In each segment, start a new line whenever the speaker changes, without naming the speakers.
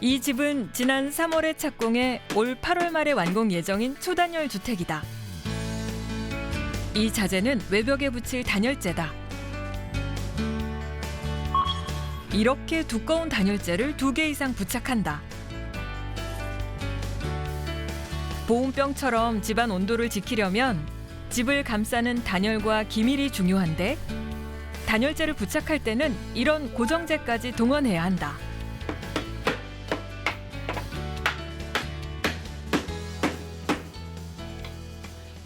이 집은 지난 3월에 착공해 올 8월 말에 완공 예정인 초단열 주택이다. 이 자재는 외벽에 붙일 단열재다. 이렇게 두꺼운 단열재를 2개 이상 부착한다. 보온병처럼 집안 온도를 지키려면 집을 감싸는 단열과 기밀이 중요한데 단열재를 부착할 때는 이런 고정재까지 동원해야 한다.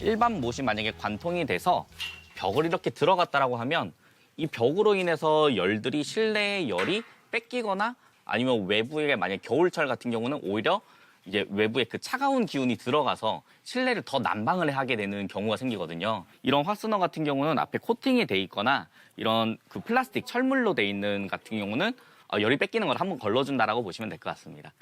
일반 못이 만약에 관통이 돼서 벽을 이렇게 들어갔다라고 하면 이 벽으로 인해서 열들이 실내의 열이 뺏기거나 아니면 외부에 만약 겨울철 같은 경우는 오히려 이제 외부에 그 차가운 기운이 들어가서 실내를 더 난방을 하게 되는 경우가 생기거든요. 이런 화스너 같은 경우는 앞에 코팅이 돼 있거나 이런 그 플라스틱 철물로 돼 있는 같은 경우는 열이 뺏기는 걸 한번 걸러준다라고 보시면 될 것 같습니다.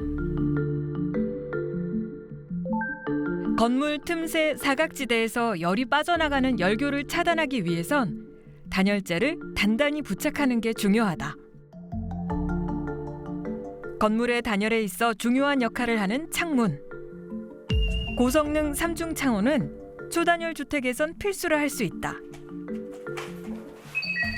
건물 틈새 사각지대에서 열이 빠져나가는 열교를 차단하기 위해선 단열재를 단단히 부착하는 게 중요하다. 건물의 단열에 있어 중요한 역할을 하는 창문. 고성능 3중 창호는 초단열 주택에선 필수로 할 수 있다.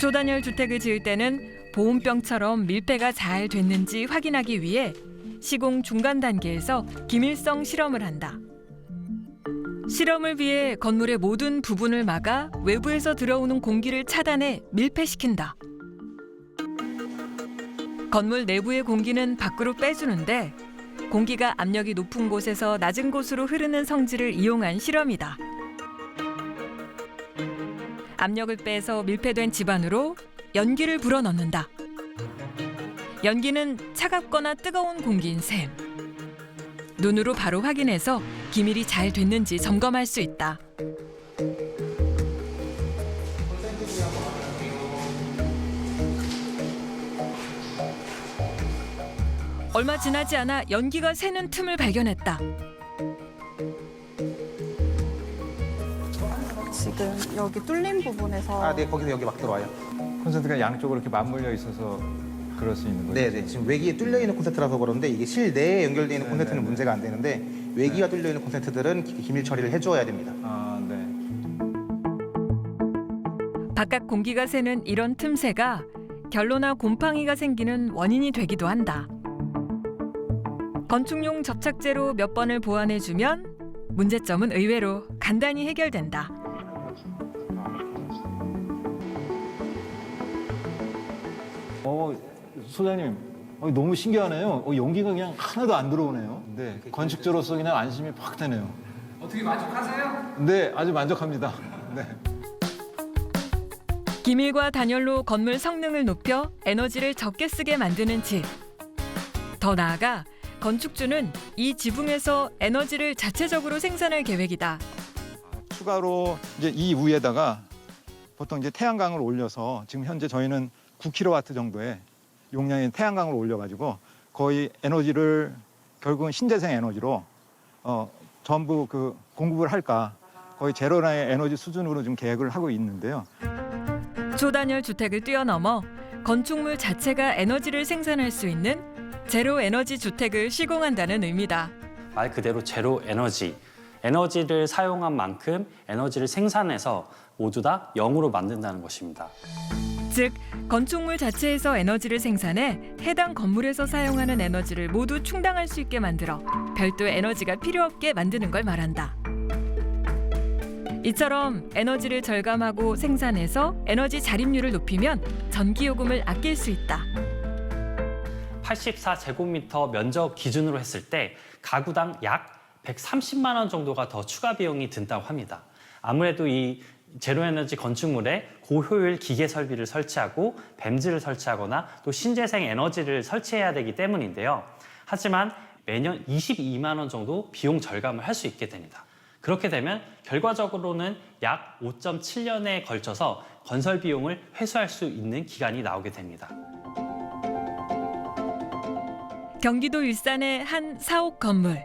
초단열 주택을 지을 때는 보온병처럼 밀폐가 잘 됐는지 확인하기 위해 시공 중간 단계에서 기밀성 실험을 한다. 실험을 위해 건물의 모든 부분을 막아 외부에서 들어오는 공기를 차단해 밀폐시킨다. 건물 내부의 공기는 밖으로 빼주는데 공기가 압력이 높은 곳에서 낮은 곳으로 흐르는 성질을 이용한 실험이다. 압력을 빼서 밀폐된 집안으로 연기를 불어넣는다. 연기는 차갑거나 뜨거운 공기인 셈. 눈으로 바로 확인해서 기밀이 잘 됐는지 점검할 수 있다. 얼마 지나지 않아 연기가 새는 틈을 발견했다.
지금 여기 뚫린 부분에서
네, 거기서 여기 막 들어와요.
콘센트가 양쪽으로 이렇게 맞물려 있어서 그럴 수 있는 거죠?
네, 지금 외기에 뚫려 있는 콘센트라서 그런데 이게 실내에 연결되어 있는 콘센트는 문제가 안 되는데 외기가 뚫려 있는 콘센트들은 기밀 처리를 해줘야 됩니다.
아, 네.
바깥 공기가 새는 이런 틈새가 결로나 곰팡이가 생기는 원인이 되기도 한다. 건축용 접착제로 몇 번을 보완해주면 문제점은 의외로 간단히 해결된다.
소장님, 너무 신기하네요. 연기가 그냥 하나도 안 들어오네요. 네, 건축주로서 그냥 안심이 확 되네요.
어떻게 만족하세요?
네, 아주 만족합니다. 네.
기밀과 단열로 건물 성능을 높여 에너지를 적게 쓰게 만드는 집. 더 나아가 건축주는 이 지붕에서 에너지를 자체적으로 생산할 계획이다.
추가로 이제 이 위에다가 보통 이제 태양광을 올려서 지금 현재 저희는 9kW 정도의 용량의 태양광을 올려가지고 거의 에너지를 결국은 신재생 에너지로 전부 그 공급을 할까 거의 제로라의 에너지 수준으로 좀 계획을 하고 있는데요.
초단열 주택을 뛰어넘어 건축물 자체가 에너지를 생산할 수 있는 제로 에너지 주택을 시공한다는 의미다.
말 그대로 제로 에너지. 에너지를 사용한 만큼 에너지를 생산해서 모두 다 0으로 만든다는 것입니다.
즉, 건축물 자체에서 에너지를 생산해 해당 건물에서 사용하는 에너지를 모두 충당할 수 있게 만들어 별도의 에너지가 필요 없게 만드는 걸 말한다. 이처럼 에너지를 절감하고 생산해서 에너지 자립률을 높이면 전기요금을 아낄 수 있다.
84제곱미터 면적 기준으로 했을 때 가구당 약 130만 원 정도가 더 추가 비용이 든다고 합니다. 아무래도 이 제로에너지 건축물에 고효율 기계 설비를 설치하고 뱀즈를 설치하거나 또 신재생 에너지를 설치해야 되기 때문인데요. 하지만 매년 22만 원 정도 비용 절감을 할 수 있게 됩니다. 그렇게 되면 결과적으로는 약 5.7년에 걸쳐서 건설 비용을 회수할 수 있는 기간이 나오게 됩니다.
경기도 일산의 한 사옥 건물.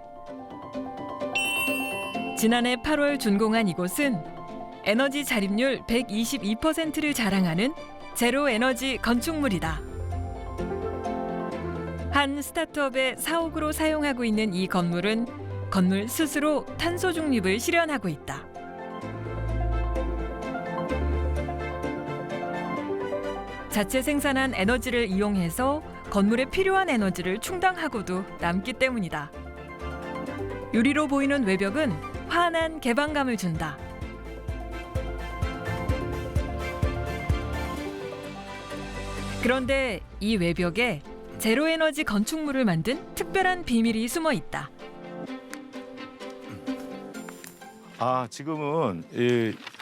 지난해 8월 준공한 이곳은 에너지 자립률 122%를 자랑하는 제로 에너지 건축물이다. 한 스타트업의 사옥으로 사용하고 있는 이 건물은 건물 스스로 탄소 중립을 실현하고 있다. 자체 생산한 에너지를 이용해서 건물에 필요한 에너지를 충당하고도 남기 때문이다. 유리로 보이는 외벽은 환한 개방감을 준다. 그런데 이 외벽에 제로에너지 건축물을 만든 특별한 비밀이 숨어 있다.
지금은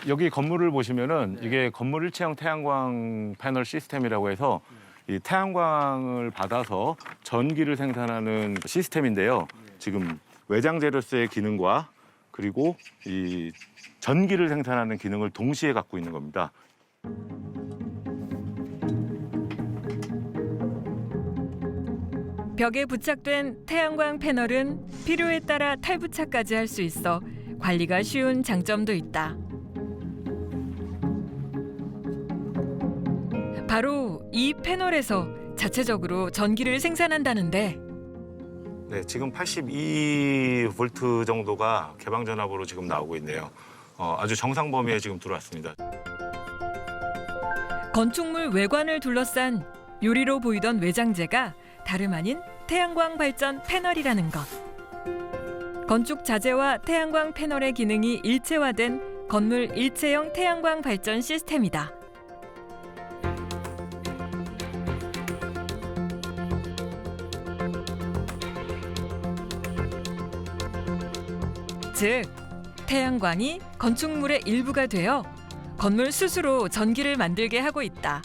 여기 건물을 보시면은 이게 건물 일체형 태양광 패널 시스템이라고 해서 이 태양광을 받아서 전기를 생산하는 시스템인데요. 지금 외장 제로스의 기능과 그리고 이 전기를 생산하는 기능을 동시에 갖고 있는 겁니다.
벽에 부착된 태양광 패널은 필요에 따라 탈부착까지 할 수 있어 관리가 쉬운 장점도 있다. 바로 이 패널에서 자체적으로 전기를 생산한다는데
네, 지금 82V 정도가 개방 전압으로 지금 나오고 있네요. 아주 정상 범위에 지금 들어왔습니다.
건축물 외관을 둘러싼 유리로 보이던 외장재가 다름 아닌 태양광 발전 패널이라는 것. 건축 자재와 태양광 패널의 기능이 일체화된 건물 일체형 태양광 발전 시스템이다. 즉, 태양광이 건축물의 일부가 되어 건물 스스로 전기를 만들게 하고 있다.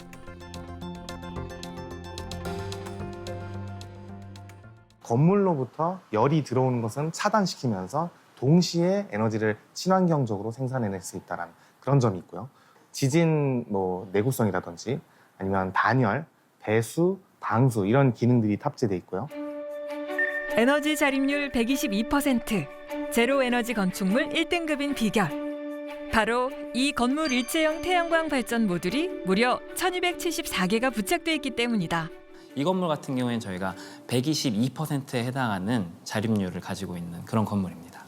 건물로부터 열이 들어오는 것은 차단시키면서 동시에 에너지를 친환경적으로 생산해낼 수 있다는 그런 점이 있고요. 지진 내구성이라든지 아니면 단열, 배수, 방수 이런 기능들이 탑재돼 있고요.
에너지 자립률 122%, 제로 에너지 건축물 1등급인 비결. 바로 이 건물 일체형 태양광 발전 모듈이 무려 1274개가 부착돼 있기 때문이다.
이 건물 같은 경우에는 저희가 122%에 해당하는 자립률을 가지고 있는 그런 건물입니다.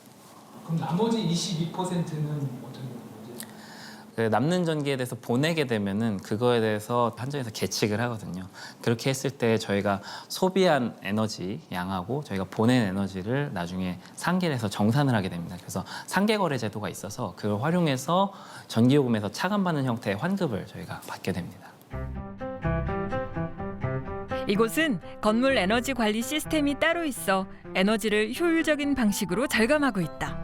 그럼 나머지 22%는 어떤 건지?
남는 전기에 대해서 보내게 되면은 그거에 대해서 한정에서 계측을 하거든요. 그렇게 했을 때 저희가 소비한 에너지 양하고 저희가 보낸 에너지를 나중에 상계를 해서 정산을 하게 됩니다. 그래서 상계 거래 제도가 있어서 그걸 활용해서 전기요금에서 차감받는 형태의 환급을 저희가 받게 됩니다.
이곳은 건물 에너지 관리 시스템이 따로 있어 에너지를 효율적인 방식으로 절감하고 있다.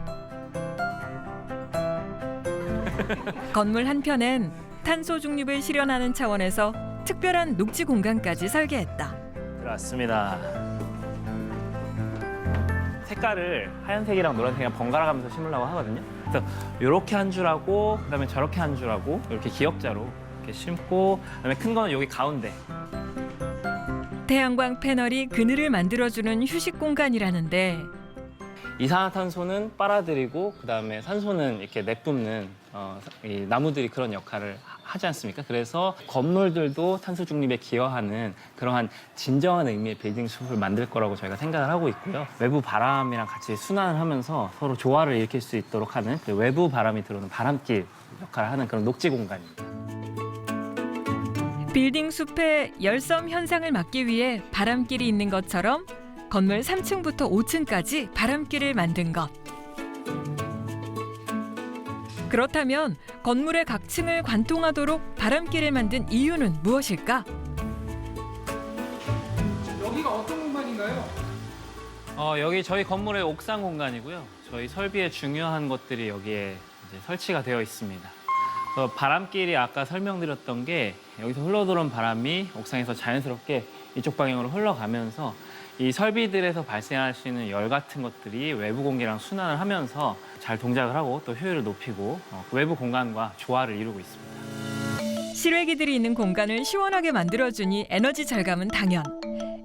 건물 한편엔 탄소 중립을 실현하는 차원에서 특별한 녹지 공간까지 설계했다.
들어왔습니다. 색깔을 하얀색이랑 노란색이랑 번갈아 가면서 심으려고 하거든요. 그래서 이렇게 한 줄하고 그다음에 저렇게 한 줄하고 이렇게 기역자로 이렇게 심고 그다음에 큰 거는 여기 가운데.
태양광 패널이 그늘을 만들어주는 휴식 공간이라는데
이산화탄소는 빨아들이고 그다음에 산소는 이렇게 내뿜는 이 나무들이 그런 역할을 하지 않습니까? 그래서 건물들도 탄소 중립에 기여하는 그러한 진정한 의미의 빌딩 숲을 만들 거라고 저희가 생각을 하고 있고요. 외부 바람이랑 같이 순환을 하면서 서로 조화를 일으킬 수 있도록 하는 그 외부 바람이 들어오는 바람길 역할을 하는 그런 녹지 공간입니다.
빌딩 숲의 열섬 현상을 막기 위해 바람길이 있는 것처럼 건물 3층부터 5층까지 바람길을 만든 것. 그렇다면 건물의 각 층을 관통하도록 바람길을 만든 이유는 무엇일까?
여기가 어떤 공간인가요?
여기 저희 건물의 옥상 공간이고요. 저희 설비의 중요한 것들이 여기에 이제 설치가 되어 있습니다. 바람길이 아까 설명드렸던 게 여기서 흘러들어온 바람이 옥상에서 자연스럽게 이쪽 방향으로 흘러가면서 이 설비들에서 발생할 수 있는 열 같은 것들이 외부 공기랑 순환을 하면서 잘 동작을 하고 또 효율을 높이고 외부 공간과 조화를 이루고 있습니다.
실외기들이 있는 공간을 시원하게 만들어주니 에너지 절감은 당연.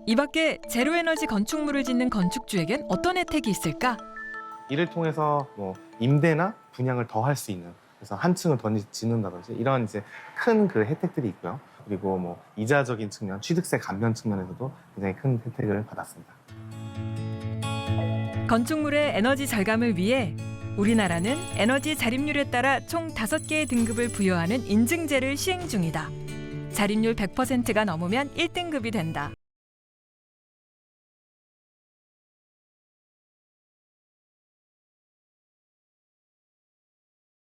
이 밖에 제로에너지 건축물을 짓는 건축주에겐 어떤 혜택이 있을까?
이를 통해서 임대나 분양을 더 할 수 있는, 그래서 한 층을 더 짓는다든지 이런 이제 큰 그 혜택들이 있고요. 그리고 뭐 이자적인 측면, 취득세 감면 측면에서도 굉장히 큰 혜택을 받았습니다.
건축물의 에너지 절감을 위해 우리나라는 에너지 자립률에 따라 총 5개의 등급을 부여하는 인증제를 시행 중이다. 자립률 100%가 넘으면 1등급이 된다.